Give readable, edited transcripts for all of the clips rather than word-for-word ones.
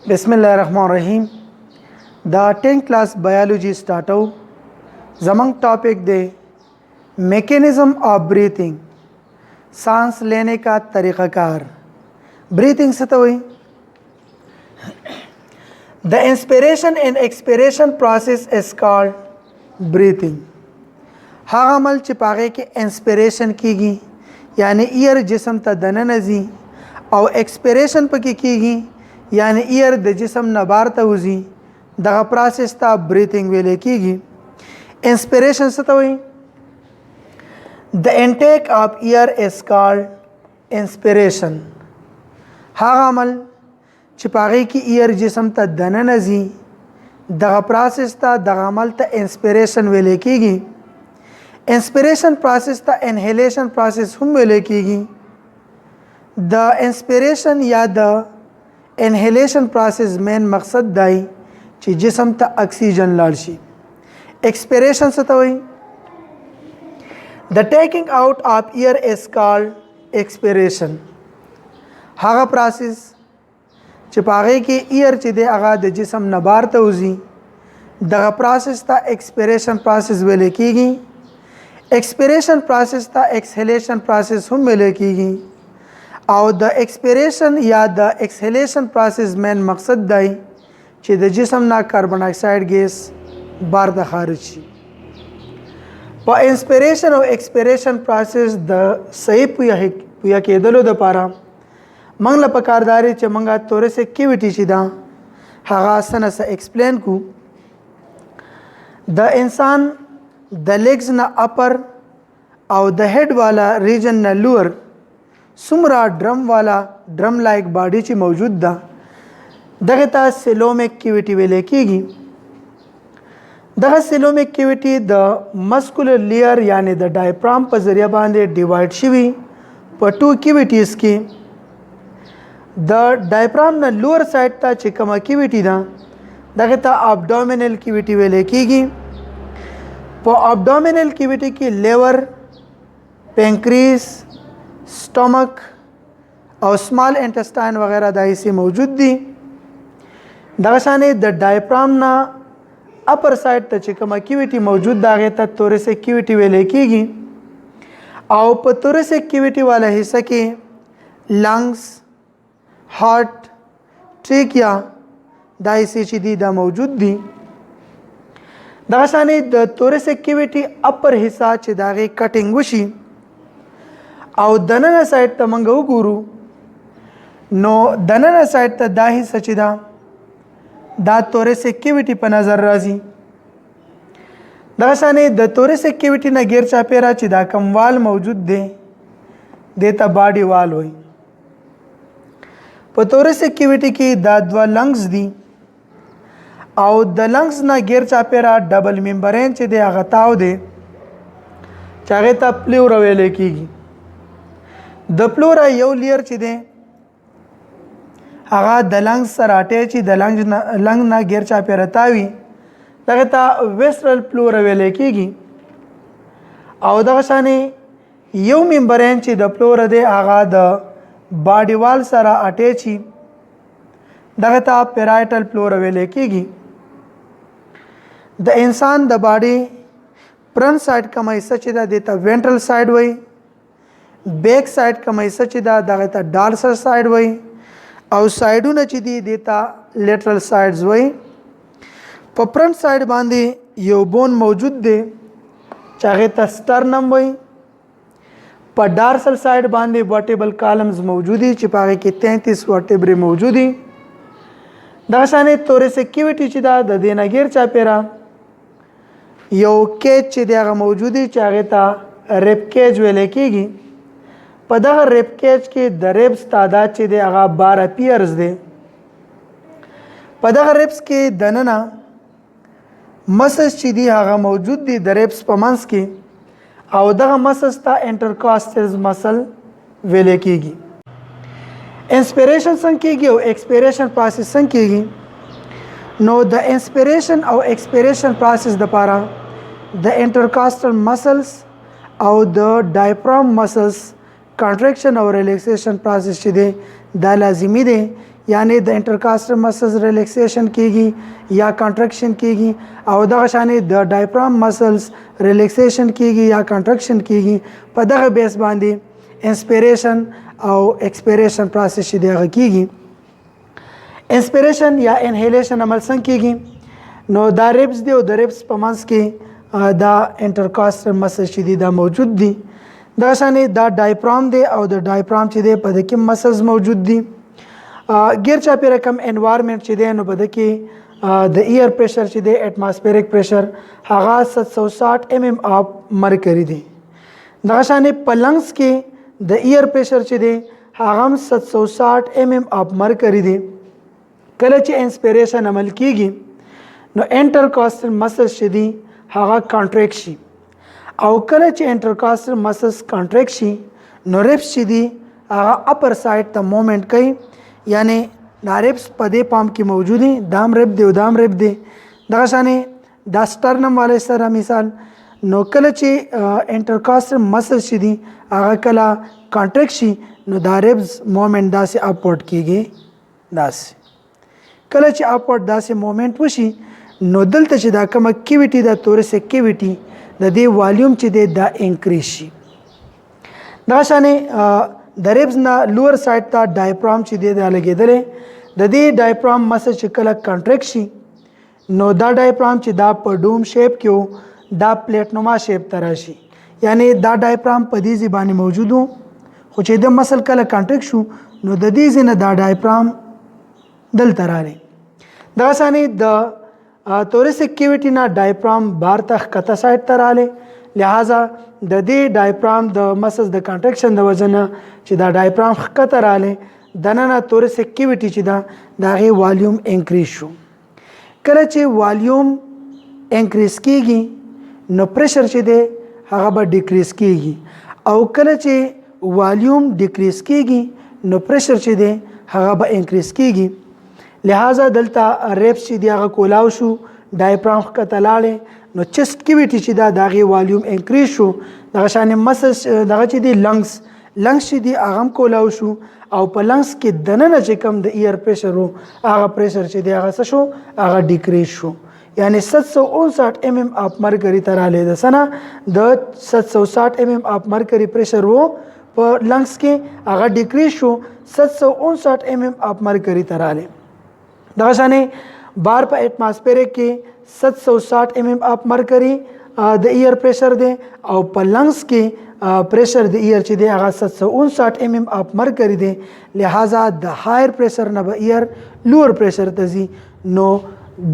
बिस्मिल्लाहिर्रहमानिर्रहीम। The 10th class biology start हो। जमंग टॉपिक दे मैकेनिज़्म ऑफ ब्रीथिंग, सांस लेने का तरीक़ाकार। ब्रीथिंग से तो हुई the inspiration and expiration process is called breathing. हाँ अमल चिपागे के इंस्पिरेशन कीगी यानी ईयर जिसम त दननजी और एक्सपिरेशन पकी कीगी यानी ईयर द जिसम नबार तउजी दगा प्रोसेस ता ब्रीथिंग वेले कीगी। इंस्पिरेशन से तो हुई the intake of year is called inspiration. हाँ अमल चिपागे की ईयर जिसम त दननजी दगा प्रोसेस ता दगा अमल त इंस्पिरेशन वेले कीगी। इंस्पिरेशन प्रोसेस ता इनहेलेशन प्रोसेस हम वेले कीगी। द इंस्पिरेशन या द इनहेलेशन प्रोसेस मेन मकसद दाई ची जिसम ता ऑक्सीजन लालशी। एक्सपिरेशन से तो हुई the taking out of year is called expiration. हाँ प्रोसेस चिपागे के ईयर चिदे आगा द जिसम नबार तउजी दगा प्रोसेस ता एक्सपिरेशन प्रोसेस वेले कीगी। एक्सपिरेशन प्रोसेस ता एक्सहेलेशन प्रोसेस हम वेले कीगी और द एक्सपिरेशन या द एक्सहेलेशन प्रोसेस मेन मकसद दाई ची द जिसम ना कार्बन डाइऑक्साइड गैस बार द खारिज। प इंस्पिरेशन और एक्सपिरेशन प्रोसेस द सही पुया के दलो द पारा मंगला पकारदारी च मंगा तोरे से एक्टिविटी चिदा हाँ सन सा एक्सप्लेन को द इंसान द लेग्स ना अपर और द हेड वाला रीजन ना लोअर सुमरा ड्रम वाला ड्रम लाइक बॉडी ची मौजूद दा दगता सिलोम एक्टिविटी वेले कीगी। दगा coelom activity the muscular layer यानी द डायफ्राम पर जरिया बांधे डिवाइड शिवी पर टू एक्टिविटीज़ की। द डायफ्राम ना लोअर साइड ता चिकम एक्टिविटी दा दगता एब्डोमिनल एक्टिविटी वेले कीगी। पर एब्डोमिनल एक्टिविटी की लेवर, पेंक्रीज, स्टमक और स्मॉल इंटेस्टाइन वगैरह दाई से मौजूद दी। दगशाने द डायफ्राम ना अपर साइड त चिकम एक्टिविटी मौजूद दागे तक तोरे से एक्टिविटी वेले कीगी और पतोरे से एक्टिविटी वाला हिस्सा के लंग्स, हार्ट, ट्रेकिया दाई से चिदी दा मौजूद दी। दगशाने द तोरे से एक्टिविटी अपर हिस्सा चिदागे कटिंग वशी और दनना साइड त मंगऊ गुरु नो दनना साइड त दाही सचिदा दा तोरे से एक्टिविटी पर नजर राजी। दशाने द तोरे से एक्टिविटी न गिर चापेरा चिदा कम वाल मौजूद देता बॉडी वाल हुई। पतोरे से एक्टिविटी की दादवा लंग्स दी और द लंग्स ना गिर चापेरा डबल मेम्बरेन चिदे आगताव दे चाहे ता प्लूरा वेले कीगी। द प्लूरा यो लियर चिदे आगा द लंग्स सराटे ची द लंग ना गिर चापेरा तावी दगता वेस्ट्रल प्लूरा वेले कीगी और दगशाने यो मेम्बरेन ची द प्लूरा दे आगा द बॉडी वाल सरा अटेची दगता पेराइटल प्लूरा वेले कीगी। द इंसान द बॉडी फ्रंट साइड का हिस्सा चिदा देता वेंट्रल साइड वही, बैक साइड का हिस्सा चिदा दगता डॉर्सल साइड वही और साइडू न चिदी देता लेटरल साइड्स वही। पर फ्रंट साइड बांधे यो बोन मौजूद दे चाहे ता स्टर्नम वही। पर डॉर्सल साइड बांधे वर्टेबल कॉलम्स मौजूदी चिपागे के 33 वर्टेब्रे मौजूदी। दशाने तोरे से एक्टिविटी चिदा द देना गिर चापेरा यो केज चिदागा मौजूदी चाहे ता रेप केज वेले कीगी। पदगा रेप केज के द रेप्स तादाद चिदे आगा 12 पियर्स दे। पदगा रेप्स के दनना मसस चिदी आगा मौजूद दी द रेप्स पमंस की और दगा मसस ता इंटरकॉस्टल मसल वेले कीगी। इंस्पिरेशन संग कीगी और एक्सपिरेशन प्रोसेस संग कीगी। नो द इंस्पिरेशन और एक्सपिरेशन प्रोसेस द पारा द इंटरकॉस्टल मसल्स और द डायफ्राम मसल्स कॉन्ट्रैक्शन और रिलैक्सेशन प्रोसेस चिदे दा लाजिमी दे یعنی د انټرکاسټل مسلز ریلیکسیشن کیږي یا کانټریکشن کیږي او دغه شانې د ډایفرام مسلز ریلیکسیشن کیږي یا کانټریکشن کیږي په دغه بیس باندې انسپیریشن او ایکسپیریشن پروسس چې دغه کیږي انسپیریشن یا انهیلیشن عمل څنګه کیږي نو دا ریبس دی او د ریبس په منځ کې دا انټرکاسټل مسل چې دی دا موجود دي دا شانې دا ډایفرام دی او د ډایفرام چې دی په دې کې مسلز موجود دي غیر چاپیره کم انوایرمنٹ چې دی نو په دې کې د ایر پریشر چې دی اټماسفیریک پریشر هغه 760 mm اف مرکری دی دا شانې په لنګس کې د ایر پریشر چې دی هغه 760 mm اف مرکری دی کله چې انسپیریشن عمل کیږي نو انټرکاسټل مسلز چې دی هغه کانټریکټ شي او کله چې انټرکاسټل مسلز کانټریکټ شي نو ریبس چې دی هغه اپر سایډ ته موومنٹ کوي یعنی دا ریبس په دې پام کې موجود دي دام ریب دی او دام ریب دی دغه شانې دا سټرنم والے سره مثال نو کله چې انټرکاسټل مسلز چې دی هغه کله کانټریکټ شي نو دا ریبس موومنٹ داسې اپورډ کیږي داسې کله چې اپورډ داسې موومنٹ وشي نو دلته چې دا کومه کیویټي د تورسیک کیویټي د دې والیوم چې دی دا انکریز شي دغه شانې د ریبس نه لوور سایډ ته ډایفرام چې دی دا لګېدلی د دې ډایفرام مسل چې کله کانټریکټ شي نو دا ډایفرام چې دا په ډوم شیپ کې و دا پلیټنوما شیپ ته راشي یعنی دا ډایفرام په دې ځای باندې موجود و خو چې د مسل کله کانټریکټ شو نو د دې ځای نه دا ډایفرام دلته راغلی دغه شانې د تورسیک کیویټي نه ډایفرام بار ته ښکته سایډ ته راغلی لہذا د دې ډایفرام د مسلز د کانټریکشن د وجه نه چې دا ډایفرام ښکته راغلی دننه تورسیک کیویټي چې ده د هغې والیوم انکریز شو کله چې والیوم انکریز کیږي نو پریشر چې دی هغه به ډیکریز کیږي او کله چې والیوم ډیکریز کیږي نو پریشر چې دی هغه به انکریز کیږي لہذا دلته ریبس چې دی هغه کولاو شو ډایفرام ښکته لاړې نو چست کیویټي چې دا د هغې والیوم انکریز شو دغه شانې مسل دغه چې دی لنګس چې دی هغه هم کولاو شو او په لنګس کې دننه چې کوم د ایر پریشر و هغه پریشر چې دی هغه څه شو هغه ډیکریز شو یعنی 759 mm اف مرکری ته راغلی د څه نه د 760 mm اف مرکری پریشر و په لنګس کې هغه ډیکریز شو 759 mm اف مرکری ته راغلی دغه شانې بار په اټماسفیریک کې 760 mm اف مرکری د ایر پریشر دی او په لنګس کې پریشر د ایر چې دی هغه 759 mm اف مرکری دی لہذا د هایر پریشر نه به ایر لوور پریشر ته ځي نو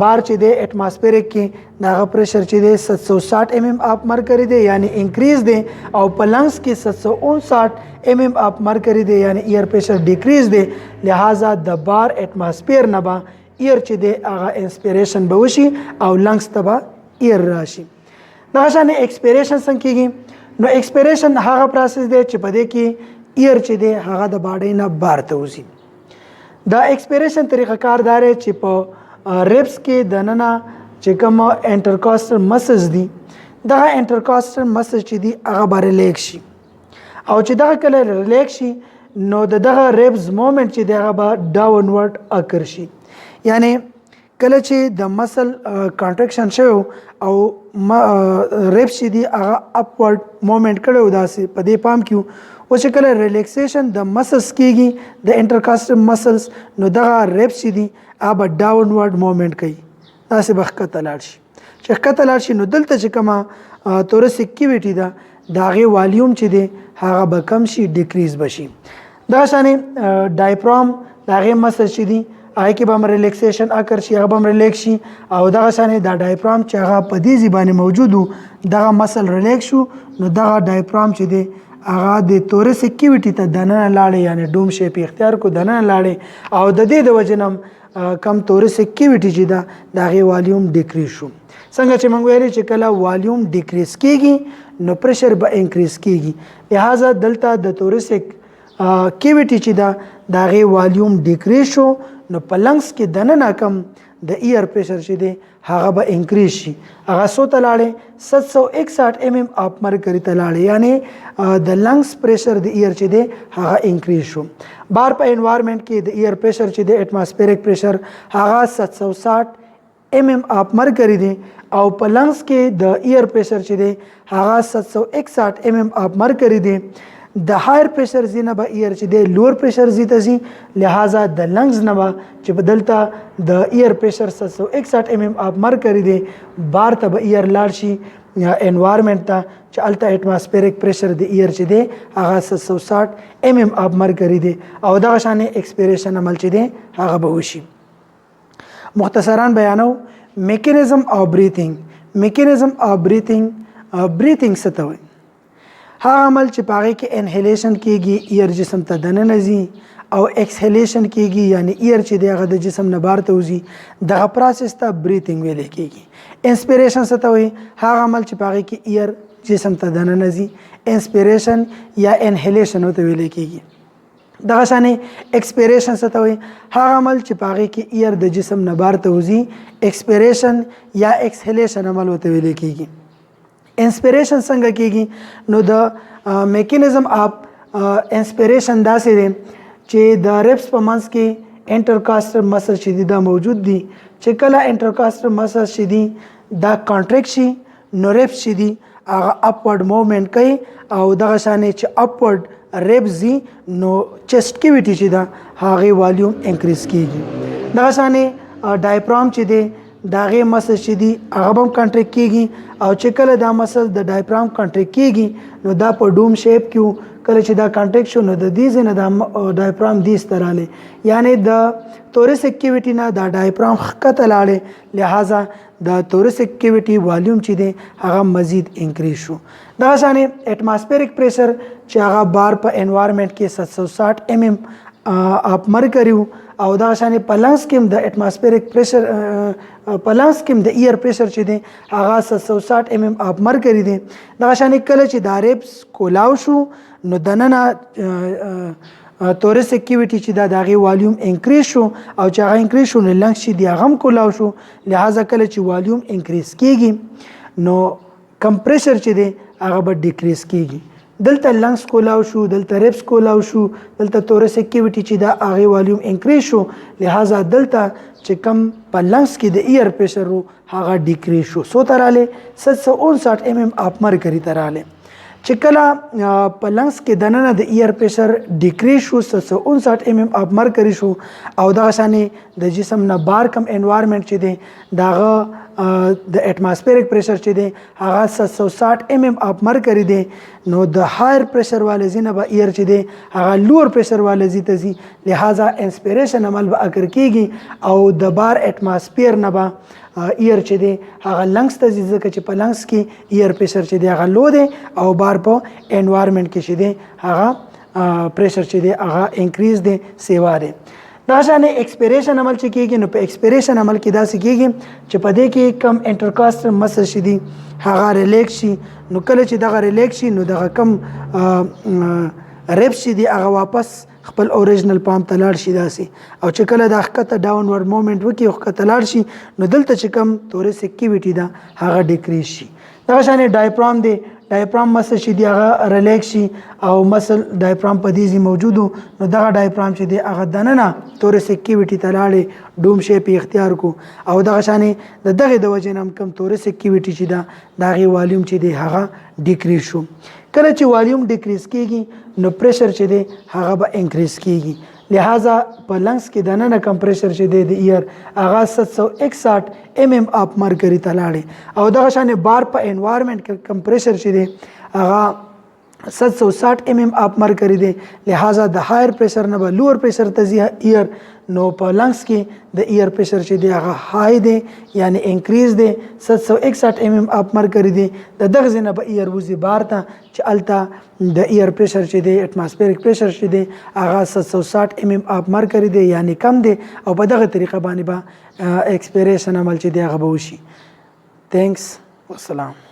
بار چې دی اټماسفیریک کې دغه پریشر چې دی 760 mm اف مرکری دی یعنی انکریز دی او په لنګس کې 759 mm اف مرکری دی یعنی ایر پریشر ډیکریز دی لہذا د بار اټماسفیر نه به ایر چې دی هغه انسپیریشن به وشي او لنګس ته به ایر راشي دغه شانې ایکسپیریشن څنګه کیږي نو ایکسپیریشن هغه پروسس دی چې په دې کې ایر چې دی هغه د باډۍ نه بار ته وځي دا ایکسپیریشن طریقه کار دا دی چې په ریبس کې دننه چې کوم انټرکاسټل مسلز دي دغه انټرکاسټل مسلز چې دي هغه به ریلیکس شي او چې دغه کله ریلیکس شي نو دغه ریبس موومنټ چې دی هغه به ډاونورډ اکر شي یعنی کله چې د مسل کانټریکشن شوی او ریبس چې دی هغه اپورډ موومنټ کړی و داسې په دې پام کې او چې کله ریلیکسیشن د مسلز کیږي د انټرکاسټل مسلز نو دغه ریبس چې دی هغه به ډاونورډ موومنټ کوي داسې به ښکته لاړ شي چې ښکته لاړ شي نو دلته چې کومه تورسیک کیویټي ده د هغې والیوم چې دی هغه به کم شي ډیکریز به شي دغه شانې ډایفرام د هغې مسل چې دی هغه کې به هم ریلیکسیشن اکر شي هغه به هم ریلیکس شي او دغه شانې دا ډایفرام چې هغه په دې ځای باندې موجود و دغه مسل ریلیکس شو نو دغه ډایفرام چې دی هغه د تورسیک کیویټي ته دننه لاړې یعنی ډوم شیپ اختیار کو دننه لاړې او د دې د وجې نه کم تورسیک کیویټي چې ده د هغې والیوم ډیکریز شو څنګه چې موږ ویلې چې کله والیوم ډیکریز کیږي نو پریشر به انکریز کیږي لہذا دلته د تورسیک کیویټي چې ده د هغې والیوم ډیکریز شو نو په لنګس کې دننه کم د ایر پریشر چې دی هغه به انکریز شي هغه څو ته لاړې 761 mm اف مرکری ته لاړې یعنی د لنګز پریشر د ایر چې دی هغه انکریز شو بار په انوایرمنٹ کې د ایر پریشر چې دی اټماسفیریک پریشر هغه 760 mm اف مرکری دی او په لنګز کې د ایر پریشر چې دی هغه 761 mm اف مرکری دی د هایر پریشر زی نه به ایر چې دی لوور پریشر زی ته زی لہذا د لنګز نه به چې بدلته د ایر پریشر 761 mm اف مرکری دی بار ته به ایر لاړ شي انوایرمنٹ ته چې الته اټماسفیریک پریشر د ایر چې دی هغه 760 mm اف مرکری دی او دغه شان ایکسپیریشن عمل چې دی هغه به وشي مختصرا بیانو میکانیزم اف بریثینګ میکانیزم اف بریثینګ څه ته وایي هغه عمل چې پاره کې انهیلیشن کیږي ایر جسم ته دننه ځي او ایکسهیلیشن کیږي یعنی ایر چې دی هغه د جسم نه بار ته وځي دغه پروسس ته بریثینګ ویل کیږي انسپیریشن څه ته وایي هغه عمل چې پاره کې ایر جسم ته دننه ځي انسپیریشن یا انهیلیشن ته ویل کیږي دغه شانې ایکسپیریشن څه ته وایي هغه عمل چې پاره کې ایر د جسم نه بار ته وځي ایکسپیریشن یا ایکسهیلیشن عمل ته ویل کیږي انسپیریشن څنګه کیږي نو د میکانیزم اف انسپیریشن داسې دی چې د ریپس په منځ کې انټرکاسټر مسل چې دی دا موجود دي چې کله انټرکاسټر مسل چې دی دا کانټریکټ شي نو ریپس چې دی هغه اپورډ موومنت کوي او دغه شانې چې اپورډ ریپس زی نو چیسټ کیویټي چې دا هغه والیوم انکریز کیږي دغه شانې ډایفرام چې دی داغه مسل چې دی هغه هم کانټریکټ کیږي او چې کله دا مسل د ډایفرام کانټریکټ کیږي نو دا په ډوم شیپ کې کله چې دا کانټریکټ شو نو د دې ځنه د ډایفرام دې ستراله یعنی د توریسک کیویټي نه دا ډایفرام خکته لاړې لہذا د توریسک کیویټي والیوم چې دی هغه مزید انکریز شو دا شانې اټماسفیریک پریشر چې هغه بار په انوایرمنٹ کې 760 mm اپ مرکری او دا شانې په لنګز کې د اټماسفیریک پریشر په لنګز کې د ایر پریشر چې دی هغه 760 mm اپ مرکری دی دا شانې کله چې دا ریپس کولاو شو نو دننه توریسک کیویټي چې دا دغه والیوم انکریز شو او چې هغه انکریز شو نو لنګز چې دی هغه کولاو شو لہذا کله چې والیوم انکریز کیږي نو کمپریشر چې دی هغه به ډیکریز کیږي دلته لنګز کولاو شو دلته ریپس کولاو شو دلته توریسک کیویټي چې دا هغه والیوم انکریز شو لہذا دلته چې کم په لنګز کې د ایر پریشر هغه ډیکریز شو سو تراله 759 mm اپ مرکری تراله چې کله په لنګز کې دننه د ایر پریشر ډیکریز شو 759 mm اپ مرکری شو او دغه شانې د جسم نه بار کم انوایرمنٹ چې دی داغه د اټماسفیریک پریشر چې دی هغه 760 mm اپ مرکری دی نو د هایر پریشر والے زینه به ایر چې دی هغه لوور پریشر والے زی ته زی لہذا انسپیریشن عمل به اگر کیږي او د بار اټماسفیر نه به ایر چې دی هغه لنګز ته ځکه چې په لنګز کې ایر پریشر چې دی هغه لو دی او بار په انوایرمنٹ کې چې دی هغه پریشر چې دی هغه انکریز دی سیوا دی دا شانې ایکسپیریشن عمل چې کیږي نو په ایکسپیریشن عمل کې داسې کیږي چې په دې کې کم انټرکاسټر مسل شي دي هغه ریلیکس شي نو کله چې دغه ریلیکس شي نو دغه کم ریپ شي دي هغه واپس خپل اوریجنل پام ته لاړ شي داسې او چې کله د ښکته ډاونورډ موومنټ وکړي او ښکته لاړ شي نو دلته چې کم توریسک کیویټي ده هغه ډیکریز شي دغه شانې ډایفرام دی ډایفرام مسل چې دی هغه ریلیکس شي او مسل ډایفرام په دې ځای موجود نو دغه ډایفرام چې دی هغه دننه توریسک کیویټي ته لاړې ډوم شیپ اختیار کو او دغه شانې د دغه د وجې نه کم توریسک کیویټي چې ده دغه والیوم چې دی هغه ډیکریز شو کله چې والیوم ډیکریز کیږي نو پریشر چې دی هغه به انکریز کیږي لہذا په لنګز کې دننه کمپریشر چې دی د ایر هغه 761 mm اپ مرکری ته لاړې او دغه شانې بار په انوایرمنٹ کې کمپریشر چې دی هغه 760 mm اپ مرکری دی لہذا د هایر پریشر نه به لوور پریشر ته ځي ایر نو په لنګز کې د ایر پریشر چې دی هغه های دی یعنی انکریز دی 761 mm اپ مرکری دی د دغه ځای نه به ایر وځي بار ته چې الته د ایر پریشر چې دی اټماسفیریک پریشر چې دی هغه 760 mm اپ مرکری دی یعنی کم دی او په دغه طریقه باندې به ایکسپیریشن عمل چې دی هغه به وشي. تھینکس والسلام.